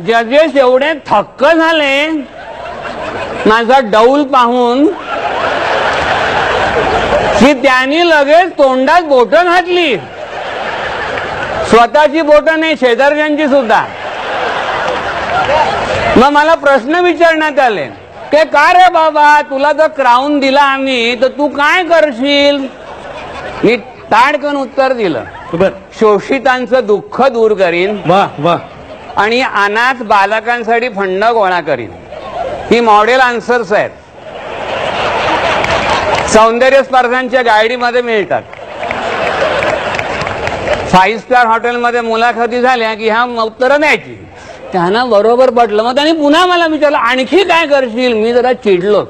जजेस एवढे थक्क झाले माझा डौल पाहून की त्यांनी लगेच तोंडात बोटं घातली. स्वतःची बोटं नाही, शेजारच्यांची सुद्धा. मग मला प्रश्न विचारण्यात आले की का रे बाबा, तुला जर क्राऊन दिला आम्ही तर तू काय करशील. मी ताडकन उत्तर दिलं, शोषितांचं दुःख दूर करीन. वाह वाह. आणि अनाथ बालकांसाठी फंड गोळा करीन. ही मॉडेल आन्सर्स आहेत, सौंदर्य स्पर्धांच्या गाईडीमध्ये मिळतात. 5 स्टार हॉटेलमध्ये मुलाखती झाल्या की ह्या उत्तरं द्यायची. त्यांना बरोबर पटलं. मग त्यांनी पुन्हा मला विचारलं आणखी काय करशील. मी जरा चिडलोच.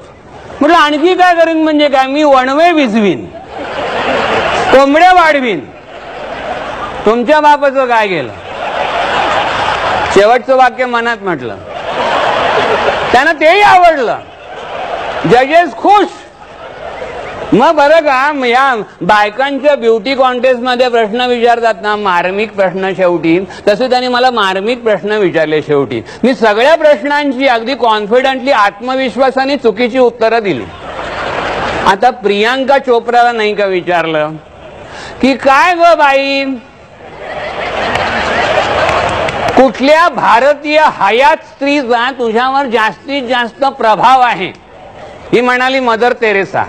म्हटलं आणखी काय करीन म्हणजे काय. मी वणवे भिजवीन, कोंबड्या वाढवीन. तुमच्या बापाचं काय गेलं. शेवटचं वाक्य मनात म्हटलं. त्यांना तेही आवडलं. जजेस खुश. मग बरं का, या बायकांच्या ब्युटी कॉन्टेस्ट मध्ये प्रश्न विचारतात ना, मार्मिक प्रश्न शेवटी, तसे त्यांनी मला मार्मिक प्रश्न विचारले. शेवटी मी सगळ्या प्रश्नांची अगदी कॉन्फिडंटली आत्मविश्वासाने चुकीची उत्तरं दिली. आता प्रियांका चोप्राला नाही का विचारलं की काय ग बाई, कुठल्या भारतीय हयात स्त्रीचा तुझ्यावर जास्तीत जास्त प्रभाव आहे. ही म्हणाली मदर तेरेसा.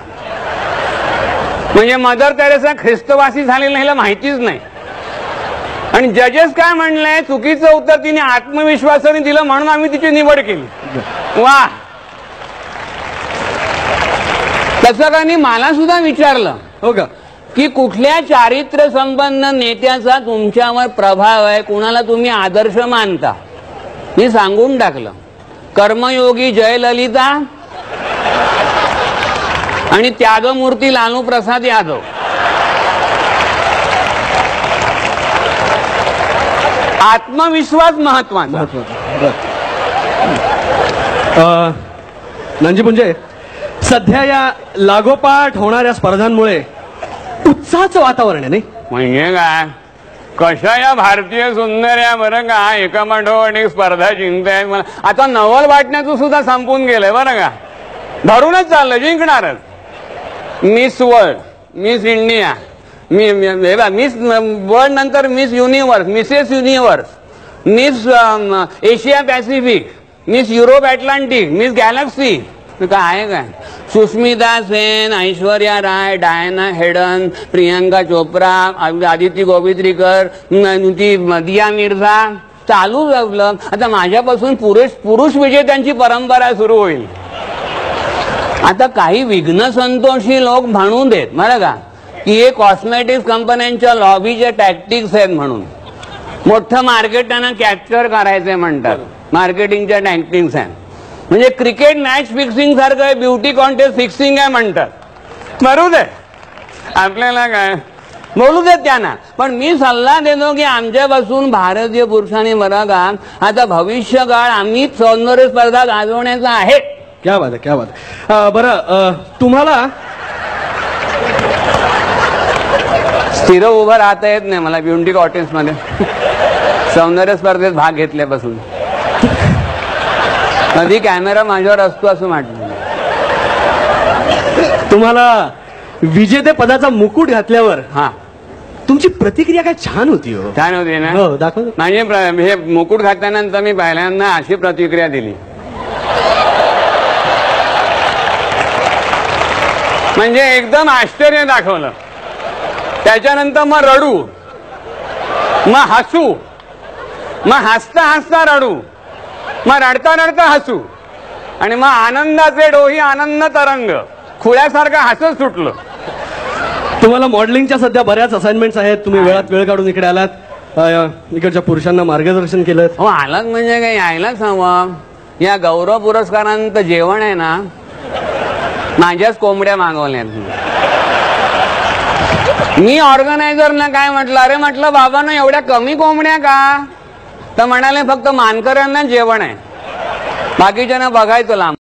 म्हणजे मदर तेरेसा ख्रिस्तवासी झालेली नाही माहितीच नाही. आणि जजेस काय म्हणलंय, चुकीचं उत्तर तिने आत्मविश्वासाने दिलं म्हणून आम्ही तिची निवड केली. वा. तसं त्यांनी मला सुद्धा विचारलं हो का की कुठल्या चारित्र्य संपन्न नेत्याचा तुमच्यावर प्रभाव आहे, कुणाला तुम्ही आदर्श मानता. मी सांगून टाकलं, कर्मयोगी जयललिता आणि त्यागमूर्ती लालू प्रसाद यादव. आत्मविश्वास महत्वाचा. म्हणजे म्हणजे सध्या या लागोपाठ होणाऱ्या स्पर्धांमुळे उत्साहाचं वातावरण आहे नाही. म्हणजे काय, कशा या भारतीय सुंदर्या बरं का एकामाठोपाठ एक स्पर्धा जिंकतायत. मला आता नवल वाटण्याचं सुद्धा संपून गेलंय बरं का. धरूनच चाललं जिंकणारच. Miss World, Miss India, Miss World नंतर Miss Universe, Mrs Universe, Miss Asia Pacific, Miss Europe Atlantic, Miss Galaxy. काय आहे काय, सुष्मिता सेन, ऐश्वर्या राय, डायना हेडन, प्रियांका चोप्रा, आदिती गोवित्रीकर, ती दिया मिर्झा, चालू लागलं. आता माझ्यापासून पुरुष विजेत्यांची परंपरा सुरू होईल. आता काही विघ्न संतोषी लोक म्हणून देत बरं का की हे कॉस्मेटिक्स कंपन्यांच्या लॉबीचे टॅक्टिक्स आहेत म्हणून. मोठं मार्केट त्यांना कॅप्चर करायचंय म्हणतात, मार्केटिंगच्या टॅक्टिक्स आहेत. म्हणजे क्रिकेट मॅच फिक्सिंग सारखं ब्युटी कॉन्टेस्ट फिक्सिंग आहे म्हणतात. मरू दे, आपल्याला काय बोलू देत त्यांना. पण मी सल्ला देतो की आमच्यापासून भारतीय पुरुषांनी बरं का आता भविष्य काळ आम्ही सौंदर्य स्पर्धा गाजवण्याचा आहे. क्या बात आहे, क्या बात आहे. बरं, तुम्हाला स्थिर उभं राहता येत नाही मला ब्युटी कॉन्टेस्ट मध्ये. सौंदर्य स्पर्धेत भाग घेतल्यापासून कधी कॅमेरा माझ्यावर असतो असं वाटलं. तुम्हाला विजेते पदाचा मुकुट घातल्यावर हा तुमची प्रतिक्रिया काय छान होती. हो छान होती ना. हो दाखव. म्हणजे हे मुकुट घातल्यानंतर मी पहिल्यांदा अशी प्रतिक्रिया दिली, म्हणजे एकदम आश्चर्य दाखवलं. त्याच्यानंतर मग रडू, मग हसू, मग हसता हसता रडू, मग रडता रडता हसू, आणि मग आनंदाचे डोही आनंद तरंग खुळ्यासारखं हसत सुटलं. तुम्हाला मॉडेलिंगच्या सध्या बऱ्याच असाइनमेंट्स आहेत. तुम्ही वेळात वेळ काढून इकडे आलात, इकडच्या पुरुषांना मार्गदर्शन केलं. हो आलात म्हणजे काही यायलाच हवं. या गौरव पुरस्कारांचं जेवण आहे ना, माझ्याच कोंबड्या मागवल्यात. मी ऑर्गनायझरना काय म्हटलं, अरे म्हटलं बाबा ना एवढ्या कमी कोंबड्या का. तर म्हणाले फक्त मानकऱ्यांना जेवण आहे, बाकीच्यांना बघायचं लांब.